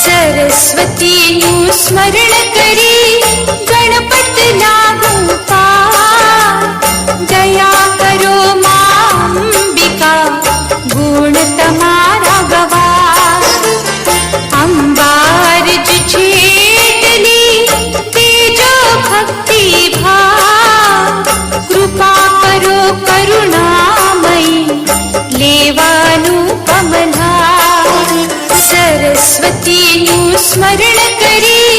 सरस्वतीનું સ્મરણ કરી ગણપત લાગુ પાર દયા કરો માં અંબિકા ગુણ તમારા ગવાર અંબાર જ છેટલી તેજો ભક્તિ ભાવ કૃપા કરો કરુણામયી લેવાનું કમલા સરસ્વતીનું સ્મરણ કરી